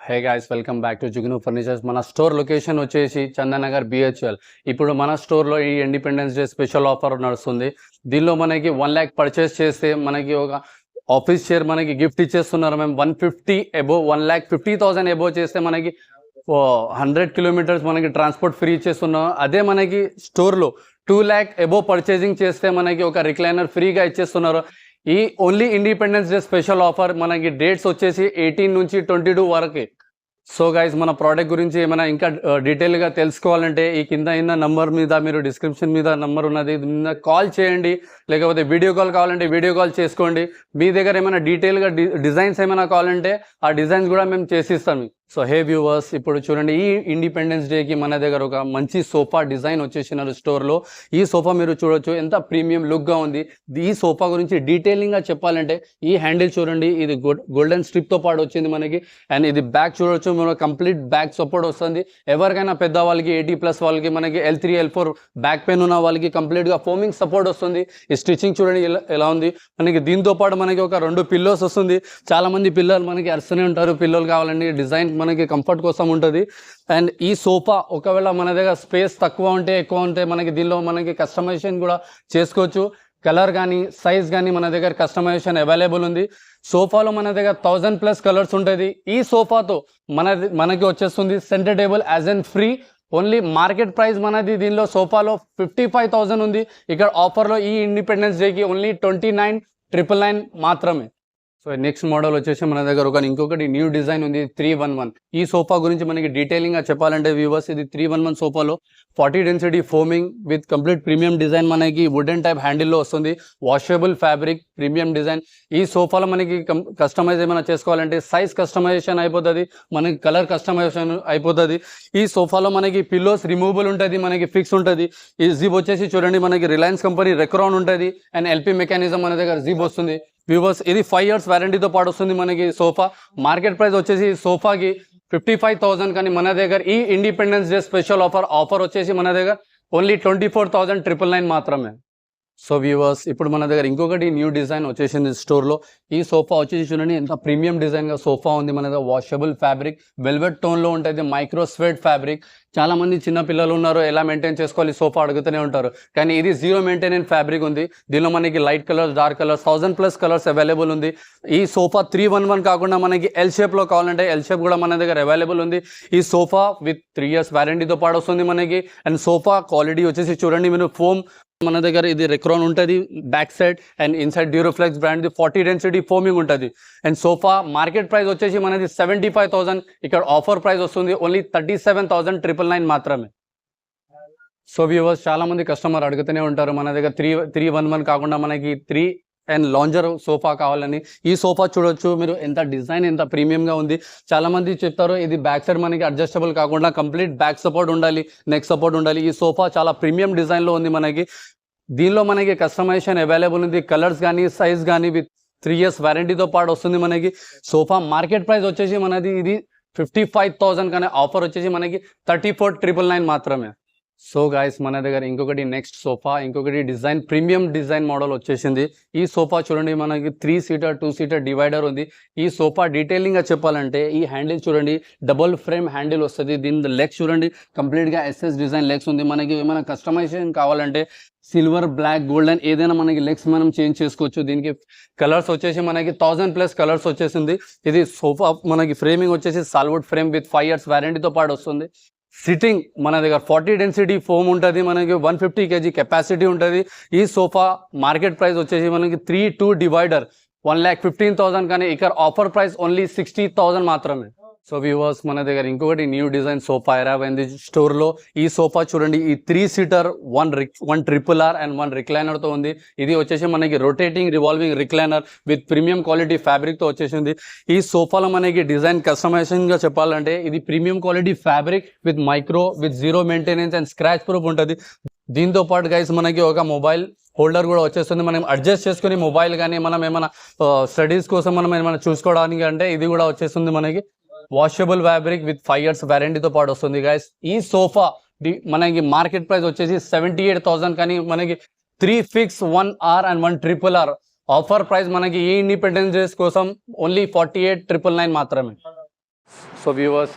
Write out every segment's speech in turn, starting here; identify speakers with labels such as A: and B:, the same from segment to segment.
A: Hey guys welcome back to Jugnu furnitures. మన store location వచ్చేసి Chandanagar BHEL. ఇప్పుడు మన స్టోర్లో ఈ ఇండిపెండెన్స్ డే స్పెషల్ ఆఫర్ నడుస్తుంది. దీనిలో మనకి 1 lakh పర్చేస్ చేస్తే మనకి ఒక ఆఫీస్ చైర్ మనకి గిఫ్ట్ ఇచ్చేస్తున్నారు. మేము 150 అబోవ్ 1,50,000 అబోవ్ చేస్తే మనకి 100 కిలోమీటర్స్ మనకి ట్రాన్స్పోర్ట్ ఫ్రీ ఇచ్చేస్తున్నాం. అదే మనకి స్టోర్లో 2 lakh అబోవ్ పర్చేసింగ్ చేస్తే మనకి ఒక రిక్లైనర్ ఫ్రీగా ఇచ్చేస్తున్నారు. ఈ only independence day special offer. మనకి డేట్స్ వచ్చేసి 18 నుంచి 22 వరకే. సో గైస్, మన ప్రోడక్ట్ గురించి ఏమైనా ఇంకా డీటెయిల్గా తెలుసుకోవాలంటే ఈ కింద నంబర్ మీద, మీరు డిస్క్రిప్షన్ మీద నంబర్ ఉన్నది, మీద కాల్ చేయండి. లేకపోతే వీడియో కాల్ కావాలంటే వీడియో కాల్ చేసుకోండి. మీ దగ్గర ఏమైనా డీటెయిల్గా డిజైన్స్ ఏమైనా కావాలంటే ఆ డిజైన్స్ కూడా మేము చేసిస్తాం. సో హే వ్యూవర్స్, ఇప్పుడు చూడండి, ఈ ఇండిపెండెన్స్ డేకి మన దగ్గర ఒక మంచి సోఫా డిజైన్ వచ్చేసినారు స్టోర్లో. ఈ సోఫా మీరు చూడొచ్చు, ఎంత ప్రీమియం లుక్గా ఉంది. ఈ సోఫా గురించి డీటెయిలింగ్గా చెప్పాలంటే ఈ హ్యాండిల్ చూడండి, ఇది గోల్డెన్ స్ట్రిప్తో పాటు వచ్చింది మనకి. అండ్ ఇది బ్యాక్ చూడొచ్చు, మనకు కంప్లీట్ బ్యాక్ సపోర్ట్ వస్తుంది. ఎవరికైనా పెద్దవాళ్ళకి 80+ వాళ్ళకి, మనకి L3 L4 బ్యాక్ పెయిన్ ఉన్న వాళ్ళకి కంప్లీట్గా ఫోమింగ్ సపోర్ట్ వస్తుంది. ఈ స్టిచ్చింగ్ చూడండి ఎలా ఉంది మనకి. దీంతో పాటు మనకి ఒక 2 పిల్లోస్ వస్తుంది. చాలామంది పిల్లలు మనకి అరుస్తూనే ఉంటారు, పిల్లలు కావాలండి. డిజైన్ మనకి కంఫర్ట్ కోసం ఉంటుంది. అండ్ ఈ సోఫా ఒకవేళ మన దగ్గర స్పేస్ తక్కువ ఉంటే, ఎక్కువ ఉంటే మనకి దీనిలో మనకి కస్టమైజేషన్ కూడా చేసుకోవచ్చు. కలర్ కానీ సైజ్ కానీ మన దగ్గర కస్టమైజేషన్ అవైలబుల్ ఉంది. సోఫాలో మన దగ్గర 1000+ కలర్స్ ఉంటుంది. ఈ సోఫాతో మనకి వచ్చేస్తుంది centre table as and free. Only market price మనది దీనిలో సోఫాలో 55,000 ఉంది. ఇక్కడ ఆఫర్లో ఈ ఇండిపెండెన్స్ డేకి ఓన్లీ 29,999 మాత్రమే. సో నెక్స్ట్ మోడల్ వచ్చేసి మన దగ్గర ఇంకొకటి న్యూ డిజైన్ ఉంది, 311. ఈ సోఫా గురించి మనకి డీటెయిలింగ్గా చెప్పాలంటే వ్యూవర్స్, ఇది 311 సోఫాలో 40 density foaming with complete premium design మనకి వుడెన్ టైప్ హ్యాండిల్లో వస్తుంది. Washable fabric premium design. ఈ సోఫాలో మనకి కస్టమైజ్ ఏమైనా చేసుకోవాలంటే సైజ్ కస్టమైజేషన్ అయిపోతుంది, మనకి కలర్ కస్టమైజేషన్ అయిపోతుంది. ఈ సోఫాలో మనకి పిల్లోస్ రిమూవబుల్ ఉంటుంది, మనకి ఫిక్స్ ఉంటుంది. ఈ జిప్ వచ్చేసి చూడండి, మనకి రిలయన్స్ కంపెనీ రెక్రాన్ ఉంటుంది. అండ్ ఎల్పి మెకానిజం మన దగ్గర జిప్ వస్తుంది. వ్యూవర్స్, ఇది 5 years వారంటీతో పాటు వస్తుంది మనకి సోఫా. మార్కెట్ ప్రైస్ వచ్చేసి సోఫాకి 55,000, కానీ మన దగ్గర ఈ ఇండిపెండెన్స్ డే స్పెషల్ ఆఫర్ వచ్చేసి మన దగ్గర ఓన్లీ 24,999 మాత్రమే. సో వ్యూవర్స్, ఇప్పుడు మన దగ్గర ఇంకొకటి న్యూ డిజైన్ వచ్చేసింది స్టోర్లో. ఈ సోఫా వచ్చేసి చూడండి, ఎంత ప్రీమియం డిజైన్గా సోఫా ఉంది మన దగ్గర. వాషబుల్ ఫ్యాబ్రిక్, వెల్వెట్ టోన్లో ఉంటుంది, మైక్రో స్వెట్ ఫ్యాబ్రిక్. చాలామంది చిన్న పిల్లలు ఉన్నారు, ఎలా మెయింటైన్ చేసుకోవాలి సోఫా అడుగుతూనే ఉంటారు. కానీ ఇది 0 మెయింటెనెన్స్ ఫ్యాబ్రిక్ ఉంది. దీనిలో మనకి light colours, dark colours, 1000+ colours available ఉంది. ఈ సోఫా 311 కాకుండా మనకి ఎల్ షేప్లో కావాలంటే ఎల్ షేప్ కూడా మన దగ్గర అవైలబుల్ ఉంది. ఈ సోఫా విత్ 3 years వారంటీతో పాటు వస్తుంది మనకి. అండ్ సోఫా క్వాలిటీ వచ్చేసి చూడండి, మీరు ఫోమ్ మన దగ్గర ఇది రెక్రాన్ ఉంటుంది back side. And inside Duroflex brand 40 density foaming ఉంటుంది. అండ్ సోఫా మార్కెట్ ప్రైస్ వచ్చేసి మనది 75,000. ఇక్కడ ఆఫర్ ప్రైస్ వస్తుంది ఓన్లీ 37,999 మాత్రమే. సో వ్యూవర్స్, చాలా మంది కస్టమర్ అడుగుతూనే ఉంటారు మన దగ్గర 311 కాకుండా మనకి 3 అండ్ లాంజర్ సోఫా కావాలని. ఈ సోఫా చూడొచ్చు మీరు, ఎంత డిజైన్ ఎంత ప్రీమియంగా ఉంది. చాలామంది చెప్తారు ఇది బ్యాక్ సైడ్ మనకి అడ్జస్టబుల్ కాకుండా కంప్లీట్ బ్యాక్ సపోర్ట్ ఉండాలి, నెక్ సపోర్ట్ ఉండాలి. ఈ సోఫా చాలా ప్రీమియం డిజైన్లో ఉంది మనకి. దీనిలో మనకి కస్టమైజేషన్ అవైలబుల్ ఉంది. కలర్స్ కానీ సైజ్ కానీ విత్ 3 years వారంటీతో పాటు వస్తుంది మనకి. సోఫా మార్కెట్ ప్రైస్ వచ్చేసి మనది ఇది 55,000, కానీ ఆఫర్ వచ్చేసి మనకి 34,999 మాత్రమే. సో గాయస్, మన దగ్గర ఇంకొకటి నెక్స్ట్ సోఫా, ఇంకొకటి డిజైన్ ప్రీమియం డిజైన్ మోడల్ వచ్చేసింది. ఈ సోఫా చూడండి, మనకి 3 seater 2 seater డివైడర్ ఉంది. ఈ సోఫా డీటెయిలింగ్గా చెప్పాలంటే ఈ హ్యాండిల్ చూడండి, డబుల్ ఫ్రేమ్ హ్యాండిల్ వస్తుంది. దీని లెగ్స్ చూడండి, కంప్లీట్గా SS డిజైన్ లెగ్స్ ఉంది. మనకి ఏమైనా కస్టమైజేషన్ కావాలంటే సిల్వర్, బ్లాక్, గోల్డెన్ ఏదైనా మనకి లెగ్స్ మనం చేంజ్ చేసుకోవచ్చు. దీనికి కలర్స్ వచ్చేసి మనకి 1000+ కలర్స్ వచ్చేసింది. ఇది సోఫా మనకి ఫ్రేమింగ్ వచ్చేసి సాల్వుడ్ ఫ్రేమ్ విత్ 5 years వారంటీతో పాటు వస్తుంది. సిట్టింగ్ మన దగ్గర 40 డెన్సిటీ ఫోమ్ ఉంటుంది. మనకి 150 kg కెపాసిటీ ఉంటుంది. ఈ సోఫా మార్కెట్ ప్రైస్ వచ్చేసి మనకి 3-2 డివైడర్ 1,15,000, కానీ ఇక్కడ ఆఫర్ ప్రైస్ ఓన్లీ 60,000 మాత్రమే. సో వ్యూవర్స్, మన దగ్గర ఇంకొకటి న్యూ డిజైన్ సోఫా అరైవ్ అయింది స్టోర్లో. ఈ సోఫా చూడండి, ఈ 3 seater 1 RRR అండ్ 1 రిక్లైనర్తో ఉంది. ఇది వచ్చేసి మనకి rotating revolving recliner with premium quality ఫ్యాబ్రిక్తో వచ్చేసింది. ఈ సోఫాలో మనకి డిజైన్ కస్టమైజేషన్గా చెప్పాలంటే ఇది premium quality fabric with with 0 maintenance and scratch proof ఉంటుంది. దీంతో పాటు గైస్ మనకి ఒక మొబైల్ హోల్డర్ కూడా వచ్చేస్తుంది. మనం అడ్జస్ట్ చేసుకుని మొబైల్ కానీ మనం ఏమైనా స్టడీస్ కోసం మనం ఏమైనా చూసుకోవడానికి అంటే ఇది కూడా వచ్చేస్తుంది మనకి. వాషబుల్ ఫ్యాబ్రిక్ విత్ 5 years వారంటీతో పాటు వస్తుంది గైస్. ఈ సోఫా మనకి మార్కెట్ ప్రైస్ వచ్చేసి 78,000, కానీ మనకి 3 fix 1 R and 1 RRR offer price మనకి ఈ ఇండిపెండెన్స్ డేస్ కోసం ఓన్లీ 48,999 మాత్రమే. సో వ్యూవర్స్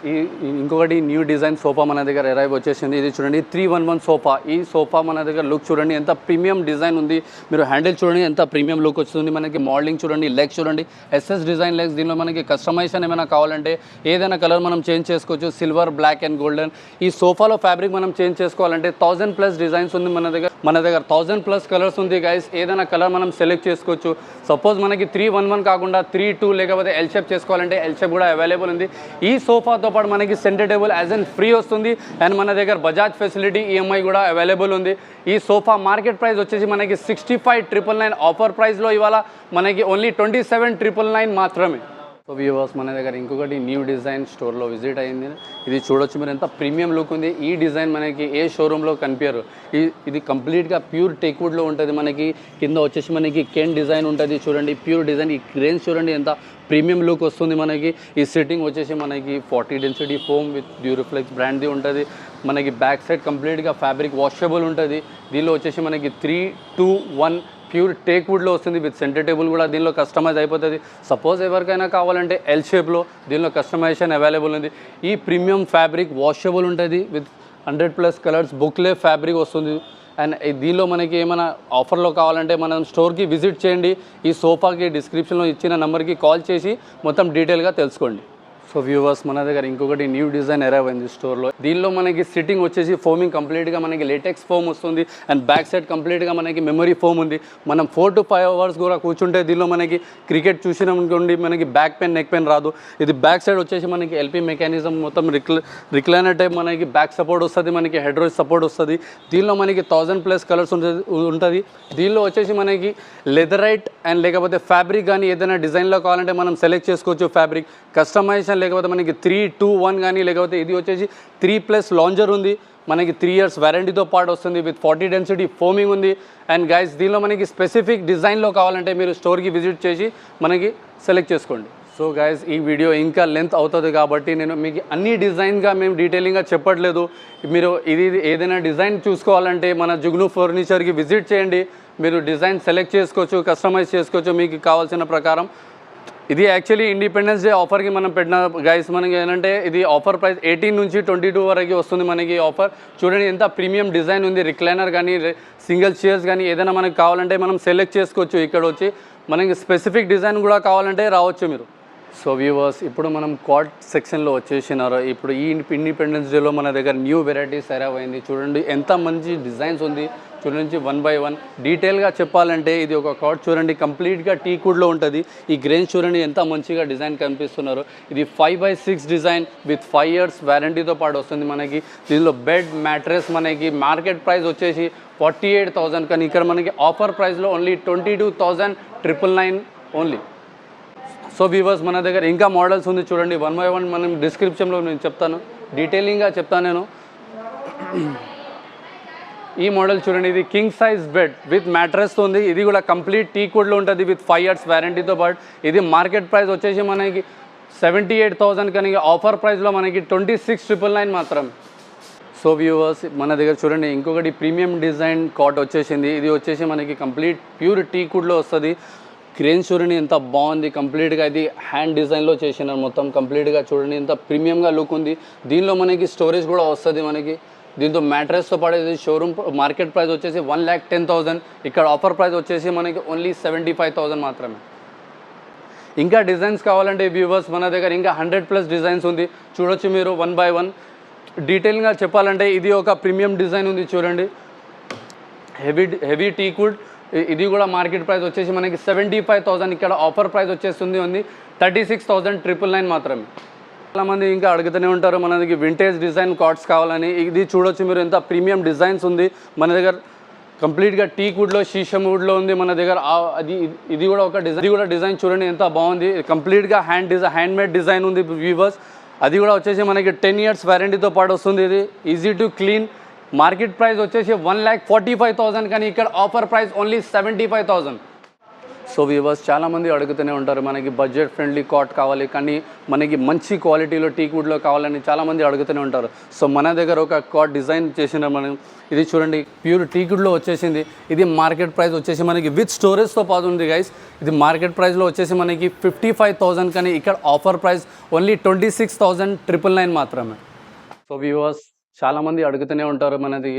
A: ఇంకొకటి న్యూ డిజైన్ సోఫా మన దగ్గర అరైవ్ వచ్చేసింది. ఇది చూడండి 311 సోఫా. ఈ సోఫా మన దగ్గర లుక్ చూడండి ఎంత ప్రీమియం డిజైన్ ఉంది. మీరు హ్యాండిల్ చూడండి ఎంత ప్రీమియం లుక్ వస్తుంది. మనకి మోడలింగ్ చూడండి, లెగ్స్ చూడండి ఎస్ఎస్ డిజైన్ లెగ్స్. దీనిలో మనకి కస్టమైజేషన్ ఏమైనా కావాలంటే ఏదైనా కలర్ మనం చేంజ్ చేసుకోవచ్చు. Silver, black and golden. ఈ సోఫాలో ఫ్యాబ్రిక్ మనం చేంజ్ చేసుకోవాలంటే 1000+ డిజైన్స్ ఉంది మన దగ్గర. 1000+ కలర్స్ ఉంది గైస్. ఏదైనా కలర్ మనం సెలెక్ట్ చేసుకోవచ్చు. సపోజ్ మనకి 311 కాకుండా 32 లేకపోతే ఎల్ షేప్ చేసుకోవాలంటే ఎల్ షేప్ కూడా అవైలబుల్ ఉంది. ఈ సోఫాతో పాటు మనకి centre table as and free వస్తుంది. అండ్ మన దగ్గర బజాజ్ ఫెసిలిటీ ఈఎంఐ కూడా అవైలబుల్ ఉంది. ఈ సోఫా మార్కెట్ ప్రైస్ వచ్చేసి మనకి 65,999 ఆఫర్ ప్రైస్లో ఇవాళ మనకి ఓన్లీ 27,999 మాత్రమే. సో వ్యూవర్స్ మన దగ్గర ఇంకొకటి న్యూ డిజైన్ స్టోర్లో విజిట్ అయింది. ఇది చూడొచ్చు మీరు ఎంత ప్రీమియం లుక్ ఉంది. ఈ డిజైన్ మనకి ఏ షోరూంలో కనిపించరు. ఇది కంప్లీట్గా ప్యూర్ టేక్వుడ్లో ఉంటుంది. మనకి కింద వచ్చేసి మనకి కెన్ డిజైన్ ఉంటుంది చూడండి, ప్యూర్ డిజైన్. ఈ క్రేన్స్ చూడండి ఎంత ప్రీమియం లుక్ వస్తుంది మనకి. ఈ సిట్టింగ్ వచ్చేసి మనకి 40 డెన్సిటీ ఫోమ్ విత్ డ్యూరిఫ్లెక్స్ బ్రాండ్ది ఉంటుంది. మనకి బ్యాక్ సైడ్ కంప్లీట్గా ఫ్యాబ్రిక్ వాషబుల్ ఉంటుంది. దీనిలో వచ్చేసి మనకి 3-2-1 ప్యూర్ టేక్వుడ్లో వస్తుంది. విత్ సెంటర్ టేబుల్ కూడా దీనిలో కస్టమైజ్ అయిపోతుంది. సపోజ్ ఎవరికైనా కావాలంటే ఎల్ షేప్లో దీనిలో కస్టమైజేషన్ అవైలబుల్ ఉంది. ఈ ప్రీమియం ఫ్యాబ్రిక్ వాషబుల్ ఉంటుంది. విత్ 100+ కలర్స్ బుక్లే ఫ్యాబ్రిక్ వస్తుంది. అండ్ దీనిలో మనకి ఏమైనా ఆఫర్లో కావాలంటే మనం స్టోర్కి విజిట్ చేయండి. ఈ సోఫాకి డిస్క్రిప్షన్లో ఇచ్చిన నెంబర్కి కాల్ చేసి మొత్తం డీటెయిల్గా తెలుసుకోండి. సో వ్యూవర్స్ మన దగ్గర ఇంకొకటి న్యూ డిజైన్ అరైవ్ అయింది స్టోర్లో. దీనిలో మనకి సిట్టింగ్ వచ్చేసి ఫోమింగ్ కంప్లీట్గా మనకి లేటెక్స్ ఫోమ్ వస్తుంది. అండ్ బ్యాక్ సైడ్ కంప్లీట్గా మనకి మెమరీ ఫోమ్ ఉంది. మనం 4 to 5 అవర్స్ కూడా కూర్చుంటే దీనిలో మనకి క్రికెట్ చూసినామనుకోండి మనకి బ్యాక్ పెయిన్, నెక్ పెయిన్ రాదు. ఇది బ్యాక్ సైడ్ వచ్చేసి మనకి ఎల్పీ మెకానిజం మొత్తం రిక్లైనర్ టైప్ మనకి బ్యాక్ సపోర్ట్ వస్తుంది. మనకి హెడ్ రోజ్ సపోర్ట్ వస్తుంది. దీనిలో మనకి 1000+ కలర్స్ ఉంటుంది. దీనిలో వచ్చేసి మనకి లెదరైట్ అండ్ లేకపోతే ఫ్యాబ్రిక్ కానీ ఏదైనా డిజైన్లో కావాలంటే మనం సెలెక్ట్ చేసుకోవచ్చు. ఫ్యాబ్రిక్ కస్టమైజేషన్ లేకపోతే మనకి 3-2-1 కానీ లేకపోతే ఇది వచ్చేసి 3+ లాంజర్ ఉంది. మనకి 3 years వారంటీతో పాటు వస్తుంది. విత్ 40 డెన్సిటీ ఫోమింగ్ ఉంది. అండ్ గైస్ దీనిలో మనకి స్పెసిఫిక్ డిజైన్లో కావాలంటే మీరు స్టోర్కి విజిట్ చేసి మనకి సెలెక్ట్ చేసుకోండి. సో గైస్ ఈ వీడియో ఇంకా లెంత్ అవుతుంది కాబట్టి నేను మీకు అన్ని డిజైన్గా మేము డీటెయిలింగ్గా చెప్పట్లేదు. మీరు ఇది ఏదైనా డిజైన్ చూసుకోవాలంటే మన జుగ్ను ఫర్నిచర్కి విజిట్ చేయండి. మీరు డిజైన్ సెలెక్ట్ చేసుకోవచ్చు, కస్టమైజ్ చేసుకోవచ్చు మీకు కావాల్సిన ప్రకారం. ఇది యాక్చువల్లీ ఇండిపెండెన్స్ డే ఆఫర్కి మనం పెట్టిన గైస్. మనకి ఏంటంటే ఇది ఆఫర్ ప్రైస్ 18 నుంచి 22 వరకు వస్తుంది మనకి ఆఫర్. చూడండి ఎంత ప్రీమియం డిజైన్ ఉంది. రిక్లైనర్ కానీ సింగిల్ చైర్స్ కానీ ఏదైనా మనకి కావాలంటే మనం సెలెక్ట్ చేసుకోవచ్చు. ఇక్కడ వచ్చి మనకి స్పెసిఫిక్ డిజైన్ కూడా కావాలంటే రావచ్చు మీరు. సో వ్యూవర్స్ ఇప్పుడు మనం కాట్ సెక్షన్లో వచ్చేసినారు. ఇప్పుడు ఈ ఇండిపెండెన్స్ డేలో మన దగ్గర న్యూ వెరైటీస్ అరైవ్ అయింది. చూడండి ఎంత మంచి డిజైన్స్ ఉంది. చూడండి 1 by 1 డీటెయిల్గా చెప్పాలంటే ఇది ఒక కాట్ చూడండి కంప్లీట్గా టీకుడ్లో ఉంటుంది. ఈ గ్రెయిన్స్ చూడండి ఎంత మంచిగా డిజైన్ కనిపిస్తున్నారు. ఇది 5x6 డిజైన్ విత్ 5 years వారంటీతో పాటు వస్తుంది మనకి. దీనిలో బెడ్, మ్యాట్రెస్ మనకి మార్కెట్ ప్రైస్ వచ్చేసి 48,000 కానీ ఇక్కడ మనకి ఆఫర్ ప్రైస్లో ఓన్లీ 22,999 ఓన్లీ. సో వ్యూవర్స్ మన దగ్గర ఇంకా మోడల్స్ ఉంది చూడండి. 1 by 1 మనం డిస్క్రిప్షన్లో నేను చెప్తాను, డీటెయిలింగ్గా చెప్తాను నేను. ఈ మోడల్ చూడండి ఇది కింగ్ సైజ్ బెడ్ విత్ మ్యాట్రెస్తో ఉంది. ఇది కూడా కంప్లీట్ టీకుడ్లో ఉంటుంది విత్ 5 years వారంటీతో పాటు. ఇది మార్కెట్ ప్రైస్ వచ్చేసి మనకి 78,000 కానీ ఆఫర్ ప్రైస్లో మనకి 26,999 మాత్రం. సో వ్యూవర్స్ మన దగ్గర చూడండి ఇంకొకటి ప్రీమియం డిజైన్ కాట్ వచ్చేసింది. ఇది వచ్చేసి మనకి కంప్లీట్ ప్యూర్ టీకుడ్లో వస్తుంది. క్రేన్స్ చూడండి ఎంత బాగుంది. కంప్లీట్గా ఇది హ్యాండ్ డిజైన్లో చేసినారు మొత్తం కంప్లీట్గా. చూడండి ఎంత ప్రీమియంగా లుక్ ఉంది. దీనిలో మనకి స్టోరేజ్ కూడా వస్తుంది మనకి. దీంతో మ్యాట్రెస్తో పాటు షోరూమ్ మార్కెట్ ప్రైస్ వచ్చేసి 1,10,000. ఇక్కడ ఆఫర్ ప్రైస్ వచ్చేసి మనకి ఓన్లీ 75,000 మాత్రమే. ఇంకా డిజైన్స్ కావాలంటే వ్యూవర్స్ మన దగ్గర ఇంకా 100+ డిజైన్స్ ఉంది. చూడొచ్చు మీరు 1 by 1 డీటెయిల్గా చెప్పాలంటే ఇది ఒక ప్రీమియం డిజైన్ ఉంది చూడండి. హెవీ టీకుడ్. ఇది కూడా మార్కెట్ ప్రైస్ వచ్చేసి మనకి 75,000. ఇక్కడ ఆఫర్ ప్రైస్ వచ్చేస్తుంది ఉంది 36,999 మాత్రమే. చాలామంది ఇంకా అడుగుతూనే ఉంటారు మన దగ్గర వింటేజ్ డిజైన్ కార్డ్స్ కావాలని. ఇది చూడొచ్చు మీరు ఎంత ప్రీమియం డిజైన్స్ ఉంది మన దగ్గర. కంప్లీట్గా టీకుడ్లో, షీషమ్ వుడ్లో ఉంది మన దగ్గర. ఇది కూడా ఒక డిజైన్ చూడండి ఎంత బాగుంది. కంప్లీట్గా హ్యాండ్మేడ్ డిజైన్ ఉంది వ్యూవర్స్. అది కూడా వచ్చేసి మనకి 10 years వారంటీతో పాటు వస్తుంది. ఇది easy to clean. Market price వచ్చేసి 1,45,000 కానీ ఇక్కడ offer price only 75,000. So viewers చాలామంది అడుగుతూనే ఉంటారు, మనకి బడ్జెట్ ఫ్రెండ్లీ కాట్ కావాలి కానీ మనకి మంచి క్వాలిటీలో టీక్ వుడ్లో కావాలని చాలామంది అడుగుతూనే ఉంటారు. సో మన దగ్గర ఒక కాట్ డిజైన్ చేసిన మనం ఇది చూడండి, ప్యూర్ టీక్ వుడ్లో వచ్చేసింది. ఇది మార్కెట్ ప్రైస్ వచ్చేసి మనకి విత్ స్టోరేజ్తో పాటు ఉంది గైస్. ఇది మార్కెట్ ప్రైస్లో వచ్చేసి మనకి 55,000 కానీ ఇక్కడ ఆఫర్ ప్రైస్ ఓన్లీ 26,999 మాత్రమే. సో వ్యూవర్స్ చాలామంది అడుగుతూనే ఉంటారు, మనది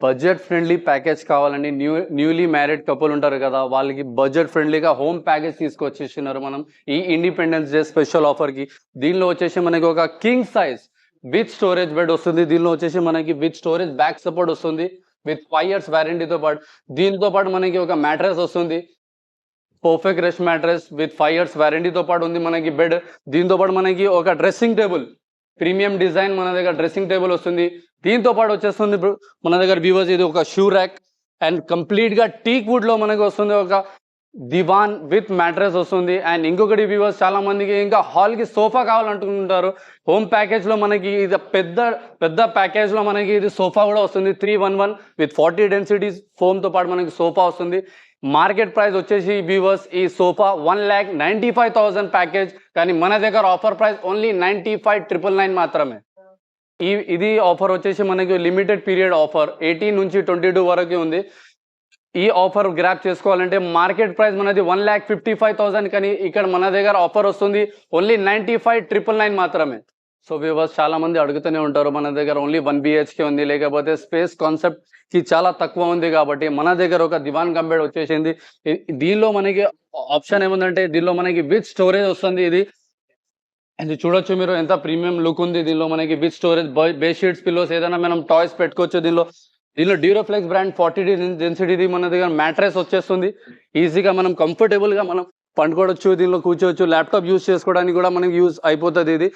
A: బడ్జెట్ ఫ్రెండ్లీ ప్యాకేజ్ కావాలని న్యూలీ మ్యారీడ్ కపుల్ ఉంటారు కదా, వాళ్ళకి బడ్జెట్ ఫ్రెండ్లీగా హోమ్ ప్యాకేజ్ తీసుకొచ్చేస్తున్నారు మనం ఈ ఇండిపెండెన్స్ డే స్పెషల్ ఆఫర్కి. దీనిలో వచ్చేసి మనకి ఒక king size with storage bed వస్తుంది. దీనిలో వచ్చేసి మనకి విత్ స్టోరేజ్ బ్యాక్ సపోర్ట్ వస్తుంది విత్ 5 years వారంటీతో పాటు. దీంతో పాటు మనకి ఒక మ్యాట్రెస్ వస్తుంది, perfect rest mattress with 5 years వారంటీతో పాటు ఉంది మనకి బెడ్. దీంతో పాటు మనకి ఒక డ్రెస్సింగ్ టేబుల్, ప్రీమియం డిజైన్ మన దగ్గర డ్రెస్సింగ్ టేబుల్ వస్తుంది. దీంతో పాటు వచ్చేస్తుంది మన దగ్గర వ్యూవర్స్ ఇది ఒక షూ ర్యాక్ అండ్ కంప్లీట్గా టీక్ వుడ్లో మనకి వస్తుంది ఒక దివాన్ విత్ మ్యాట్రెస్ వస్తుంది. అండ్ ఇంకొకటి వ్యూవర్స్ చాలా మందికి ఇంకా హాల్కి సోఫా కావాలంటుకుంటారు. హోమ్ ప్యాకేజ్లో మనకి ఇది పెద్ద ప్యాకేజ్లో మనకి ఇది సోఫా కూడా వస్తుంది 311 విత్ 40 డెన్సిటీస్ ఫోమ్తో పాటు మనకి సోఫా వస్తుంది. మార్కెట్ ప్రైస్ వచ్చేసి వ్యూవర్స్ ఈ సోఫా 1,95,000 ప్యాకేజ్ కానీ మన దగ్గర ఆఫర్ ప్రైస్ ఓన్లీ 95,999 మాత్రమే. ఇది ఆఫర్ వచ్చేసి మనకి లిమిటెడ్ పీరియడ్ ఆఫర్ 18 నుంచి 22 వరకు ఉంది. ఈ ఆఫర్ గ్రాప్ చేసుకోవాలంటే మార్కెట్ ప్రైస్ మనది 1,55,000 కానీ ఇక్కడ మన దగ్గర ఆఫర్ వస్తుంది ఓన్లీ 95,999 మాత్రమే. సో వ్యూవర్స్ చాలా మంది అడుగుతూనే ఉంటారు, మన దగ్గర ఓన్లీ 1 BHK ఉంది, లేకపోతే స్పేస్ కాన్సెప్ట్కి చాలా తక్కువ ఉంది కాబట్టి మన దగ్గర ఒక దివాన్ కమ్ బెడ్ వచ్చేసింది. దీనిలో మనకి ఆప్షన్ ఏముందంటే దీనిలో మనకి విత్ స్టోరేజ్ వస్తుంది. ఇది చూడొచ్చు మీరు ఎంత ప్రీమియం లుక్ ఉంది. దీనిలో మనకి with storage bed sheets pillows ఏదైనా మనం టాయ్స్ పెట్టుకోవచ్చు. దీనిలో డ్యూరోఫ్లెక్స్ బ్రాండ్ 40 డెన్సిటీ మన దగ్గర మ్యాట్రెస్ వచ్చేస్తుంది. ఈజీగా మనం కంఫర్టబుల్గా మనం పండుకోవచ్చు, దీనిలో కూర్చోవచ్చు, ల్యాప్టాప్ యూజ్ చేసుకోవడానికి కూడా మనకి యూజ్ అయిపోతుంది. ఇది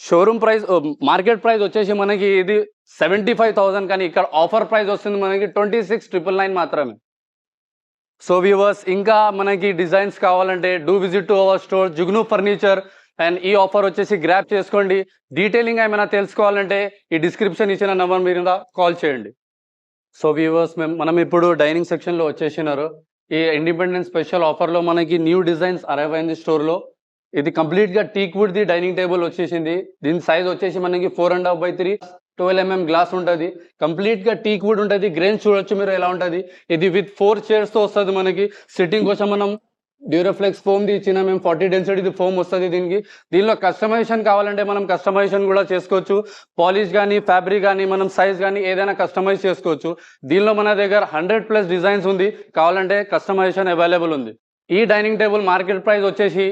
A: షోరూమ్ ప్రైస్ మార్కెట్ ప్రైస్ వచ్చేసి మనకి ఇది 75,000 కానీ ఇక్కడ ఆఫర్ ప్రైస్ వస్తుంది మనకి 26,999 మాత్రమే. సో వ్యూవర్స్ ఇంకా మనకి డిజైన్స్ కావాలంటే do visit to our store Jugnu furniture and ఈ ఆఫర్ వచ్చేసి గ్రాప్ చేసుకోండి. డీటెయిలింగ్ ఏమైనా తెలుసుకోవాలంటే ఈ డిస్క్రిప్షన్ ఇచ్చిన నెంబర్ మీద కాల్ చేయండి. సో వ్యూవర్స్ మనం ఇప్పుడు డైనింగ్ సెక్షన్లో వచ్చేసినారు. ఈ ఇండిపెండెన్స్ స్పెషల్ ఆఫర్లో మనకి న్యూ డిజైన్స్ అరైవ్ అయింది స్టోర్లో. ఇది కంప్లీట్గా teak wood the dining table వచ్చేసింది. దీని సైజ్ వచ్చేసి మనకి 4.5x3 12 mm గ్లాస్ ఉంటుంది. కంప్లీట్గా టీక్ వుడ్ ఉంటుంది. గ్రెయిన్స్ చూడొచ్చు మీరు ఎలా ఉంటుంది. ఇది విత్ 4 chairsతో వస్తుంది. మనకి సిట్టింగ్ కోసం మనం డ్యూరోఫ్లెక్స్ ఫోమ్ది ఇచ్చిన మేము 40 డెన్సిటీ ఫోమ్ వస్తుంది. దీనిలో కస్టమైజేషన్ కావాలంటే మనం కస్టమైజేషన్ కూడా చేసుకోవచ్చు. పాలిష్ కానీ ఫ్యాబ్రిక్ కానీ మనం సైజ్ కానీ ఏదైనా కస్టమైజ్ చేసుకోవచ్చు. దీనిలో మన దగ్గర 100+ డిజైన్స్ ఉంది, కావాలంటే కస్టమైజేషన్ అవైలబుల్ ఉంది. ఈ డైనింగ్ టేబుల్ మార్కెట్ ప్రైస్ వచ్చేసి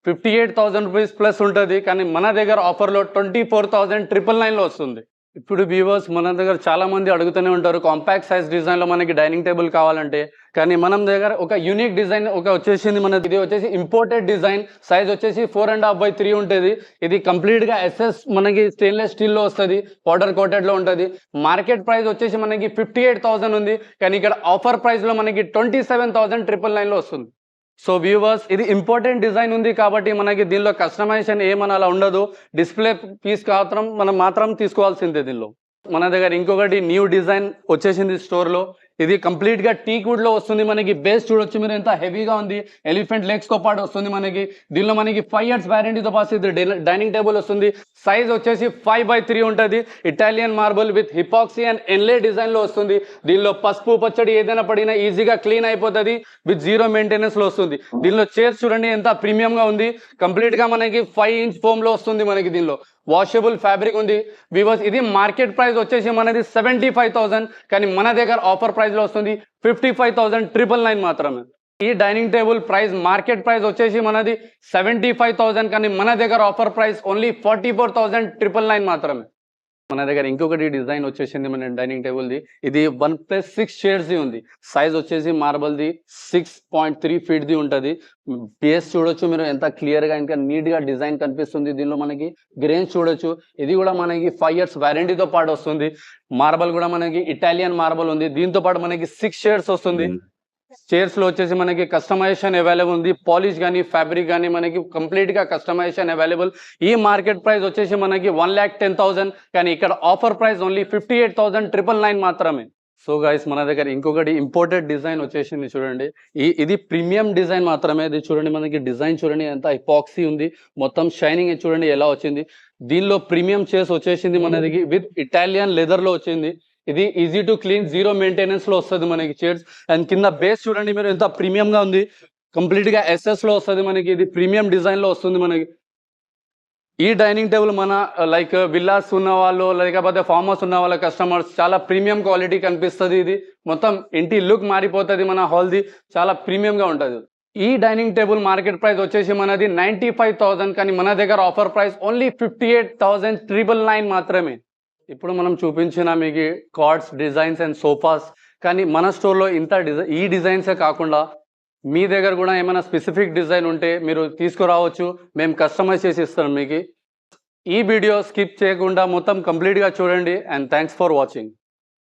A: 58,000 రూపీస్ ప్లస్ ఉంటుంది కానీ మన దగ్గర ఆఫర్లో 24,999లో వస్తుంది. ఇప్పుడు వ్యూవర్స్ మన దగ్గర చాలా మంది అడుగుతూనే ఉంటారు, కాంపాక్ట్ సైజ్ డిజైన్లో మనకి డైనింగ్ టేబుల్ కావాలంటే. కానీ మనం దగ్గర ఒక యూనిక్ డిజైన్ వచ్చేసింది. మనది ఇది వచ్చేసి ఇంపోర్టెడ్ డిజైన్. సైజ్ వచ్చేసి 4.5x3 ఉంటుంది. ఇది కంప్లీట్గా SS మనకి స్టెయిన్లెస్ స్టీల్లో వస్తుంది, పౌడర్ కోటెడ్లో ఉంటుంది. మార్కెట్ ప్రైస్ వచ్చేసి మనకి 58,000 ఉంది కానీ ఇక్కడ ఆఫర్ ప్రైస్లో మనకి 27,999లో వస్తుంది. సో వ్యూవర్స్ ఇది ఇంపార్టెంట్ డిజైన్ ఉంది కాబట్టి మనకి దీనిలో కస్టమైజేషన్ ఏమని అలా ఉండదు. డిస్ప్లే పీస్ మనం మాత్రం తీసుకోవాల్సిందే. దీనిలో మన దగ్గర ఇంకొకటి న్యూ డిజైన్ వచ్చేసింది స్టోర్లో. ఇది కంప్లీట్గా టీక్ వుడ్లో వస్తుంది. మనకి బేస్ చూడొచ్చు మీరు ఎంత హెవీగా ఉంది, ఎలిఫెంట్ లెగ్స్తో పాటు వస్తుంది మనకి. దీనిలో మనకి 5 years వారంటీతో పాటు ఇది డైనింగ్ టేబుల్ వస్తుంది. సైజ్ వచ్చేసి 5x3 ఉంటుంది. ఇటాలియన్ మార్బుల్ విత్ హిపాక్సీ అండ్ ఎన్లే డిజైన్లో వస్తుంది. దీనిలో పసుపు పచ్చడి ఏదైనా పడినా ఈజీగా క్లీన్ అయిపోతుంది విత్ 0 మెయింటెనెన్స్లో వస్తుంది. దీనిలో చైర్స్ చూడండి ఎంత ప్రీమియంగా ఉంది. కంప్లీట్గా మనకి 5 inch ఫోమ్లో వస్తుంది. మనకి దీనిలో వాషబుల్ ఫ్యాబ్రిక్ ఉంది. వ్యూవర్స్ ఇది మార్కెట్ ప్రైస్ వచ్చేసి మనది 75,000 కానీ మన దగ్గర ఆఫర్ ప్రైస్లో వస్తుంది 55,999 మాత్రమే. ఈ dining table price market price వచ్చేసి మనది 75,000 కానీ మన దగ్గర ఆఫర్ ప్రైస్ ఓన్లీ 44,999 మాత్రమే. మన దగ్గర ఇంకొకటి డిజైన్ వచ్చేసింది మన డైనింగ్ టేబుల్ది. ఇది 1+6 chairs ఉంది. సైజ్ వచ్చేసి మార్బల్ది 6.3 feet ఉంటుంది. బేస్ చూడొచ్చు మీరు ఎంత క్లియర్గా ఇంకా నీట్గా డిజైన్ కనిపిస్తుంది. దీనిలో మనకి గ్రెయిన్స్ చూడొచ్చు. ఇది కూడా మనకి 5 years వారంటీతో పాటు వస్తుంది. మార్బల్ కూడా మనకి ఇటాలియన్ మార్బల్ ఉంది. దీంతో పాటు మనకి 6 chairs వస్తుంది. చైర్స్లో వచ్చేసి మనకి కస్టమైజేషన్ అవైలబుల్ ఉంది. పాలిష్ కానీ ఫ్యాబ్రిక్ కానీ మనకి కంప్లీట్గా కస్టమైజేషన్ అవైలబుల్. ఈ మార్కెట్ ప్రైస్ వచ్చేసి మనకి 1,10,000 కానీ ఇక్కడ ఆఫర్ ప్రైస్ ఓన్లీ 58,999 మాత్రమే. సో గైస్ మన దగ్గర ఇంకొకటి ఇంపోర్టెడ్ డిజైన్ వచ్చేసింది చూడండి. ఇది ప్రీమియం డిజైన్ మాత్రమే. ఇది చూడండి, మనకి డిజైన్ చూడండి ఎంత ఎపాక్సీ ఉంది, మొత్తం షైనింగ్ చూడండి ఎలా వచ్చింది. దీనిలో ప్రీమియం చేస్ వచ్చేసింది మనకి విత్ ఇటాలియన్ లెదర్ లో వచ్చింది. ఇది easy to clean, zero maintenance లో వస్తుంది మనకి చైర్స్. అండ్ కింద బేస్ చూడండి మీరు ఎంత ప్రీమియం గా ఉంది, కంప్లీట్ గా ఎస్ఎస్ లో వస్తుంది మనకి. ఇది ప్రీమియం డిజైన్ లో వస్తుంది మనకి. ఈ డైనింగ్ టేబుల్ మన లైక్ విల్లాస్ ఉన్న వాళ్ళు లేకపోతే ఫామ్ హౌస్ ఉన్న వాళ్ళ కస్టమర్స్ చాలా ప్రీమియం క్వాలిటీ కనిపిస్తుంది. ఇది మొత్తం ఇంటి లుక్ మారిపోతుంది మన హాల్ది, చాలా ప్రీమియం గా ఉంటుంది. ఈ డైనింగ్ టేబుల్ మార్కెట్ ప్రైస్ వచ్చేసి మనది 95,000, కానీ మన దగ్గర ఆఫర్ ప్రైస్ ఓన్లీ 58,999 మాత్రమే. ఇప్పుడు మనం చూపించిన మీకు కార్డ్స్, డిజైన్స్ అండ్ సోఫాస్, కానీ మన స్టోర్లో ఈ డిజైన్సే కాకుండా మీ దగ్గర కూడా ఏమైనా స్పెసిఫిక్ డిజైన్ ఉంటే మీరు తీసుకురావచ్చు, మేము కస్టమైజ్ చేసి ఇస్తాం మీకు. ఈ వీడియో స్కిప్ చేయకుండా మొత్తం కంప్లీట్గా చూడండి. And thanks for watching.